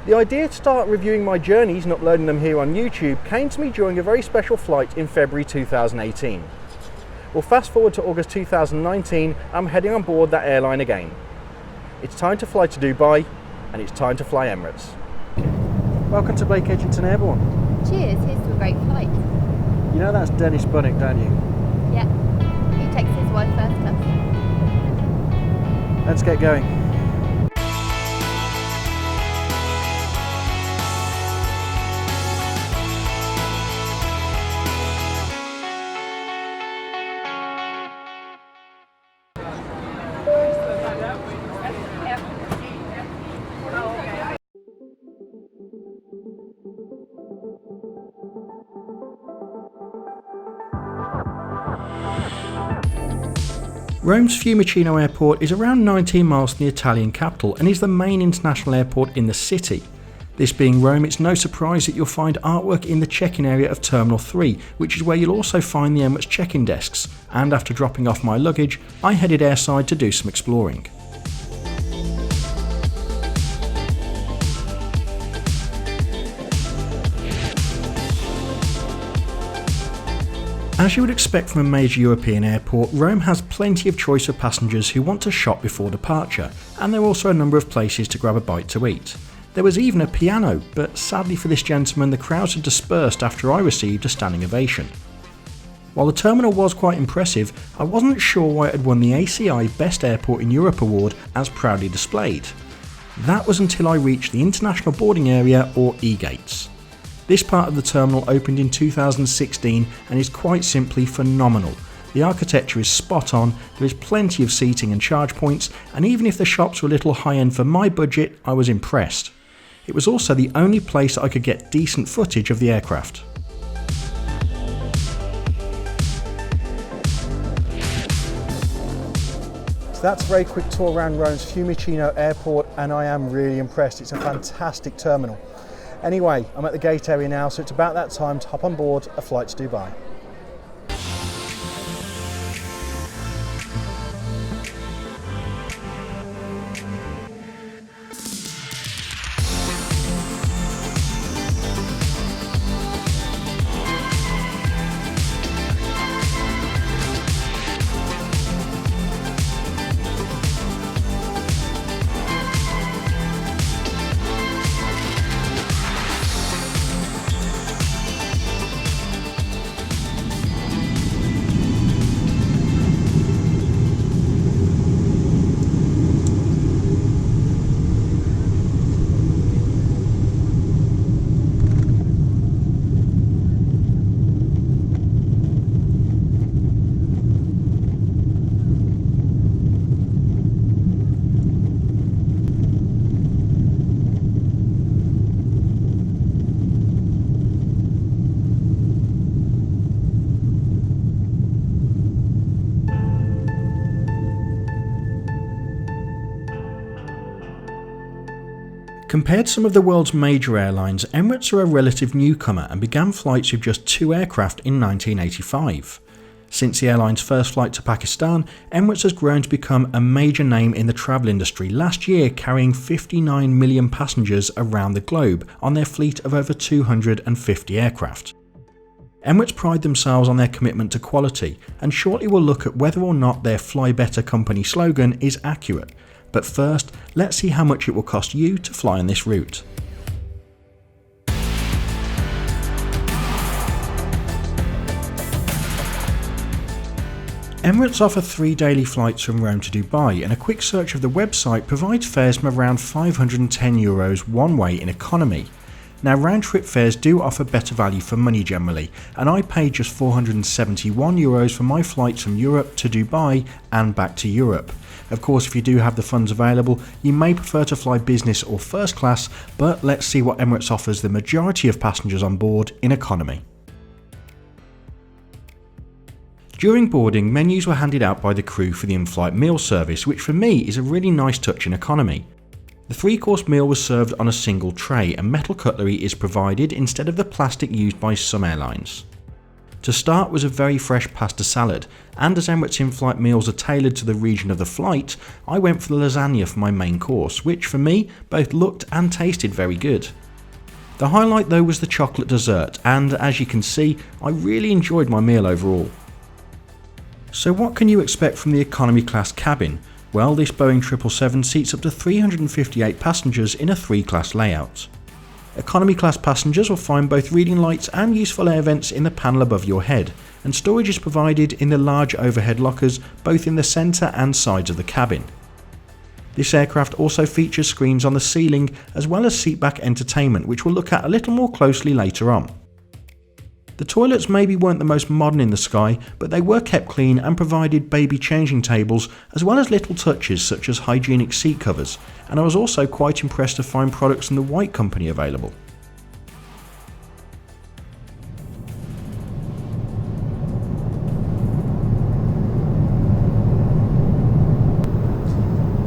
The idea to start reviewing my journeys and uploading them here on YouTube came to me during a very special flight in February 2018. Well, fast forward to August 2019, I'm heading on board that airline again. It's time to fly to Dubai, and it's time to fly Emirates. Welcome to Edgington Airborne. Cheers, here's to a great flight. You know that's Dennis Bunnik, don't you? Yeah, he takes his wife first class. Let's get going. Rome's Fiumicino Airport is around 19 miles from the Italian capital and is the main international airport in the city. This being Rome, it's no surprise that you'll find artwork in the check-in area of Terminal 3, which is where you'll also find the Emirates check-in desks, and after dropping off my luggage, I headed airside to do some exploring. As you would expect from a major European airport, Rome has plenty of choice for passengers who want to shop before departure, and there are also a number of places to grab a bite to eat. There was even a piano, but sadly for this gentleman the crowds had dispersed after I received a standing ovation. While the terminal was quite impressive, I wasn't sure why it had won the ACI Best Airport in Europe award as proudly displayed. That was until I reached the International Boarding Area, or E-Gates. This part of the terminal opened in 2016 and is quite simply phenomenal. The architecture is spot on, there is plenty of seating and charge points, and even if the shops were a little high end for my budget, I was impressed. It was also the only place I could get decent footage of the aircraft. So that's a very quick tour around Rome's Fiumicino Airport, and I am really impressed. It's a fantastic terminal. Anyway, I'm at the gate area now, so it's about that time to hop on board a flight to Dubai. Compared to some of the world's major airlines, Emirates are a relative newcomer and began flights with just 2 aircraft in 1985. Since the airline's first flight to Pakistan, Emirates has grown to become a major name in the travel industry, last year carrying 59 million passengers around the globe on their fleet of over 250 aircraft. Emirates pride themselves on their commitment to quality, and shortly we'll look at whether or not their Fly Better company slogan is accurate. But first, let's see how much it will cost you to fly on this route. Emirates offer 3 daily flights from Rome to Dubai, and a quick search of the website provides fares from around €510 one way in economy. Now, round-trip fares do offer better value for money generally, and I paid just €471 for my flights from Europe to Dubai and back to Europe. Of course, if you do have the funds available, you may prefer to fly business or first class, but let's see what Emirates offers the majority of passengers on board in economy. During boarding, menus were handed out by the crew for the in-flight meal service, which for me is a really nice touch in economy. The 3-course meal was served on a single tray, and metal cutlery is provided instead of the plastic used by some airlines. To start was a very fresh pasta salad, and as Emirates in-flight meals are tailored to the region of the flight, I went for the lasagna for my main course, which for me both looked and tasted very good. The highlight though was the chocolate dessert, and as you can see, I really enjoyed my meal overall. So what can you expect from the economy class cabin? Well, this Boeing 777 seats up to 358 passengers in a 3-class layout. Economy class passengers will find both reading lights and useful air vents in the panel above your head, and storage is provided in the large overhead lockers both in the centre and sides of the cabin. This aircraft also features screens on the ceiling as well as seatback entertainment, which we'll look at a little more closely later on. The toilets maybe weren't the most modern in the sky, but they were kept clean and provided baby changing tables as well as little touches such as hygienic seat covers, and I was also quite impressed to find products from the White Company available.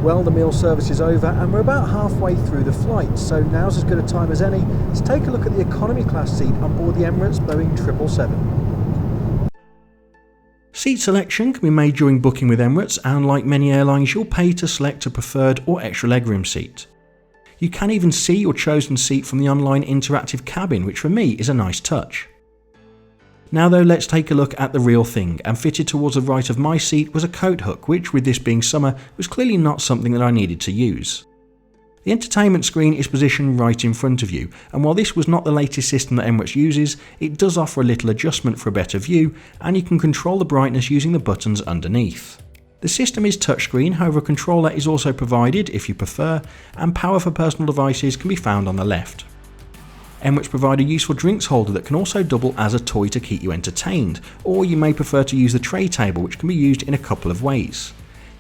Well, the meal service is over and we're about halfway through the flight, so now's as good a time as any to take a look at the economy class seat on board the Emirates Boeing 777. Seat selection can be made during booking with Emirates, and like many airlines you'll pay to select a preferred or extra legroom seat. You can even see your chosen seat from the online interactive cabin, which for me is a nice touch. Now though, let's take a look at the real thing, and fitted towards the right of my seat was a coat hook, which with this being summer was clearly not something that I needed to use. The entertainment screen is positioned right in front of you, and while this was not the latest system that Emirates uses, it does offer a little adjustment for a better view, and you can control the brightness using the buttons underneath. The system is touchscreen, however a controller is also provided if you prefer, and power for personal devices can be found on the left. Emirates provide a useful drinks holder that can also double as a toy to keep you entertained, or you may prefer to use the tray table, which can be used in a couple of ways.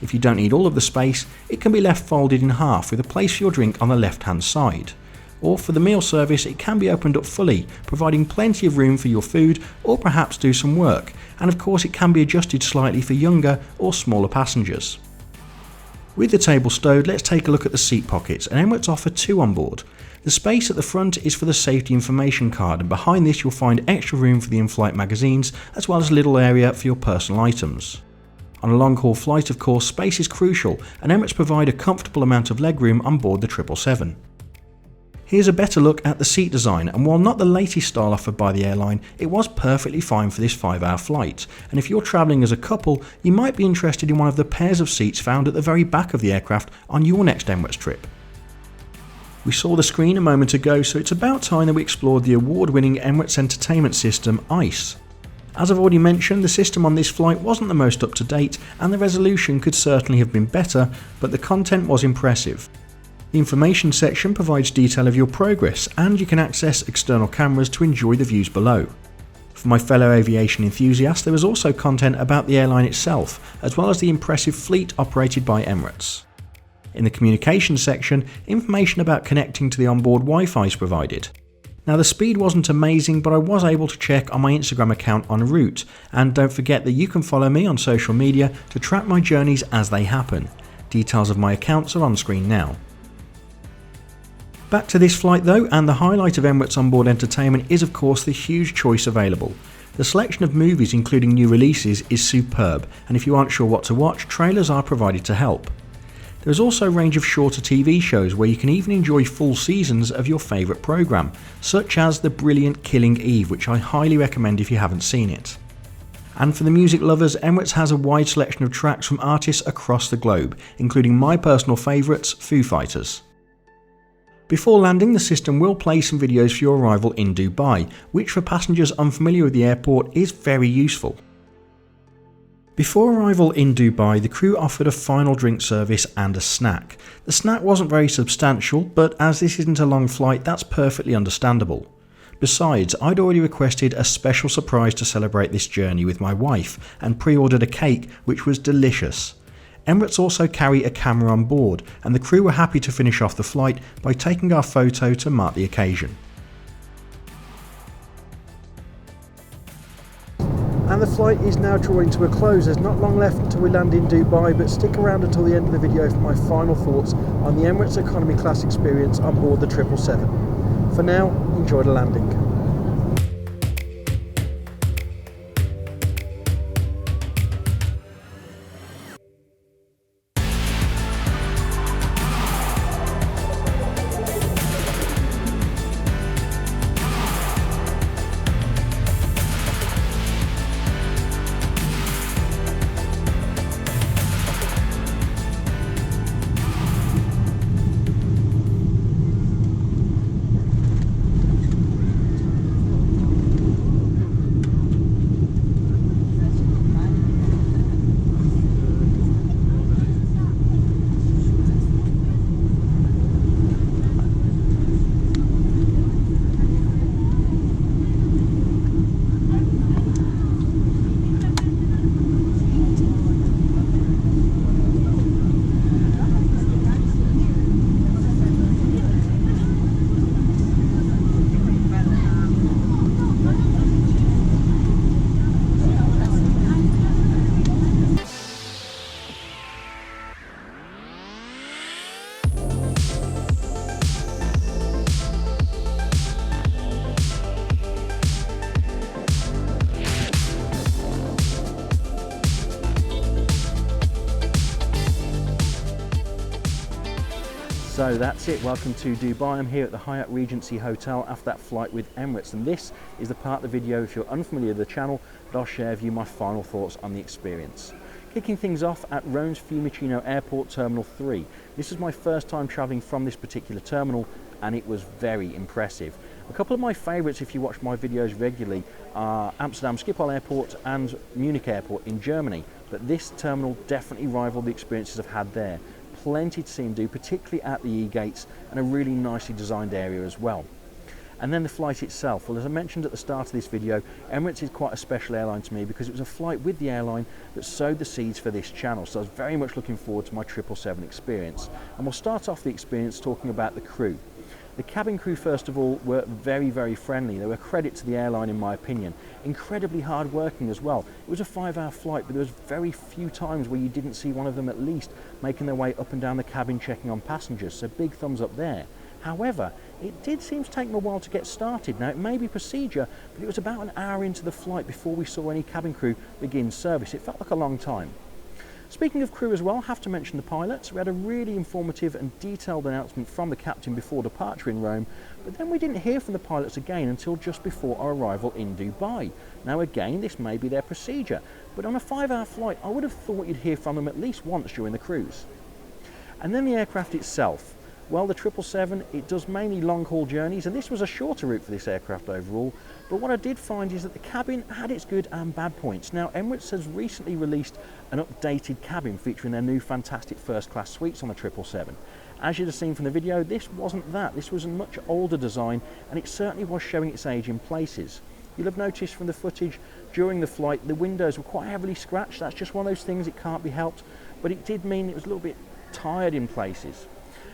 If you don't need all of the space, it can be left folded in half with a place for your drink on the left hand side. Or for the meal service, it can be opened up fully, providing plenty of room for your food or perhaps do some work, and of course it can be adjusted slightly for younger or smaller passengers. With the table stowed, let's take a look at the seat pockets, and Emirates offer 2 on board. The space at the front is for the safety information card, and behind this you'll find extra room for the in-flight magazines as well as a little area for your personal items. On a long-haul flight, of course, space is crucial, and Emirates provide a comfortable amount of legroom on board the 777. Here's a better look at the seat design, and while not the latest style offered by the airline, it was perfectly fine for this 5-hour flight, and if you're travelling as a couple, you might be interested in one of the pairs of seats found at the very back of the aircraft on your next Emirates trip. We saw the screen a moment ago, so it's about time that we explored the award-winning Emirates entertainment system, ICE. As I've already mentioned, the system on this flight wasn't the most up-to-date, and the resolution could certainly have been better, but the content was impressive. The information section provides detail of your progress, and you can access external cameras to enjoy the views below. For my fellow aviation enthusiasts, there was also content about the airline itself, as well as the impressive fleet operated by Emirates. In the communications section, information about connecting to the onboard Wi-Fi is provided. Now the speed wasn't amazing, but I was able to check on my Instagram account en route, and don't forget that you can follow me on social media to track my journeys as they happen. Details of my accounts are on screen now. Back to this flight though, and the highlight of Emirates onboard entertainment is of course the huge choice available. The selection of movies including new releases is superb, and if you aren't sure what to watch, trailers are provided to help. There is also a range of shorter TV shows where you can even enjoy full seasons of your favourite programme, such as the brilliant Killing Eve, which I highly recommend if you haven't seen it. And for the music lovers, Emirates has a wide selection of tracks from artists across the globe, including my personal favourites, Foo Fighters. Before landing, the system will play some videos for your arrival in Dubai, which for passengers unfamiliar with the airport is very useful. Before arrival in Dubai, the crew offered a final drink service and a snack. The snack wasn't very substantial, but as this isn't a long flight, that's perfectly understandable. Besides, I'd already requested a special surprise to celebrate this journey with my wife, and pre-ordered a cake which was delicious. Emirates also carry a camera on board, and the crew were happy to finish off the flight by taking our photo to mark the occasion. And the flight is now drawing to a close. There's not long left until we land in Dubai, but stick around until the end of the video for my final thoughts on the Emirates economy class experience on board the 777. For now, enjoy the landing. So that's it, welcome to Dubai. I'm here at the Hyatt Regency Hotel after that flight with Emirates, and this is the part of the video, if you're unfamiliar with the channel, that I'll share with you my final thoughts on the experience. Kicking things off at Rome's Flumicino Airport Terminal 3. This is my first time travelling from this particular terminal, and it was very impressive. A couple of my favourites, if you watch my videos regularly, are Amsterdam Schiphol Airport and Munich Airport in Germany, but this terminal definitely rivaled the experiences I've had there. Plenty to see and do, particularly at the E-gates, and a really nicely designed area as well. And then the flight itself. Well, as I mentioned at the start of this video, Emirates is quite a special airline to me because it was a flight with the airline that sowed the seeds for this channel. So I was very much looking forward to my 777 experience. And we'll start off the experience talking about the crew. The cabin crew, first of all, were very, very friendly. They were a credit to the airline, in my opinion. Incredibly hard working as well. It was a 5-hour flight, but there was very few times where you didn't see one of them at least making their way up and down the cabin checking on passengers, so big thumbs up there. However, it did seem to take them a while to get started. Now, it may be procedure, but it was about an hour into the flight before we saw any cabin crew begin service. It felt like a long time. Speaking of crew as well, I have to mention the pilots. We had a really informative and detailed announcement from the captain before departure in Rome, but then we didn't hear from the pilots again until just before our arrival in Dubai. Now again, this may be their procedure, but on a 5-hour flight, I would have thought you'd hear from them at least once during the cruise. And then the aircraft itself. Well, the 777, it does mainly long-haul journeys, and this was a shorter route for this aircraft overall, but what I did find is that the cabin had its good and bad points. Now, Emirates has recently released an updated cabin featuring their new fantastic first-class suites on the 777. As you'd have seen from the video, this wasn't that. This was a much older design, and it certainly was showing its age in places. You'll have noticed from the footage during the flight, the windows were quite heavily scratched. That's just one of those things, it can't be helped, but it did mean it was a little bit tired in places.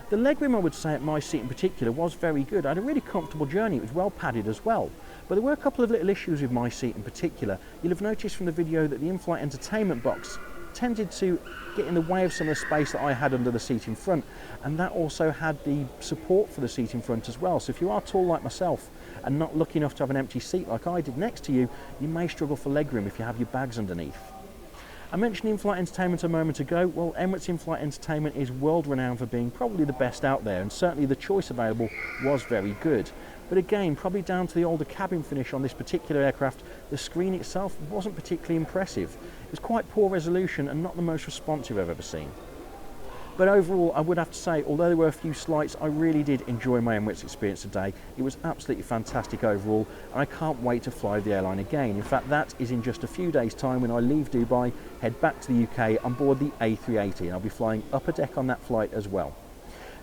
The legroom, I would say, at my seat in particular was very good. I had a really comfortable journey. It was well padded as well. But there were a couple of little issues with my seat in particular. You'll have noticed from the video that the in-flight entertainment box tended to get in the way of some of the space that I had under the seat in front, and that also had the support for the seat in front as well. So if you are tall like myself and not lucky enough to have an empty seat like I did next to you, you may struggle for legroom if you have your bags underneath. I mentioned in-flight entertainment a moment ago. Well, Emirates in-flight entertainment is world renowned for being probably the best out there, and certainly the choice available was very good. But again, probably down to the older cabin finish on this particular aircraft, the screen itself wasn't particularly impressive. It was quite poor resolution and not the most responsive I've ever seen. But overall, I would have to say, although there were a few slights, I really did enjoy my Emirates experience today. It was absolutely fantastic overall, and I can't wait to fly the airline again. In fact, that is in just a few days' time when I leave Dubai, head back to the UK on board the A380, and I'll be flying upper deck on that flight as well.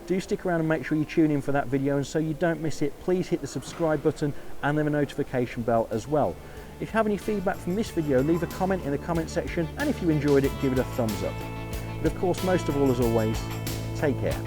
Do stick around and make sure you tune in for that video, and so you don't miss it, please hit the subscribe button and then the notification bell as well. If you have any feedback from this video, leave a comment in the comment section, and if you enjoyed it, give it a thumbs up. But of course, most of all, as always, take care.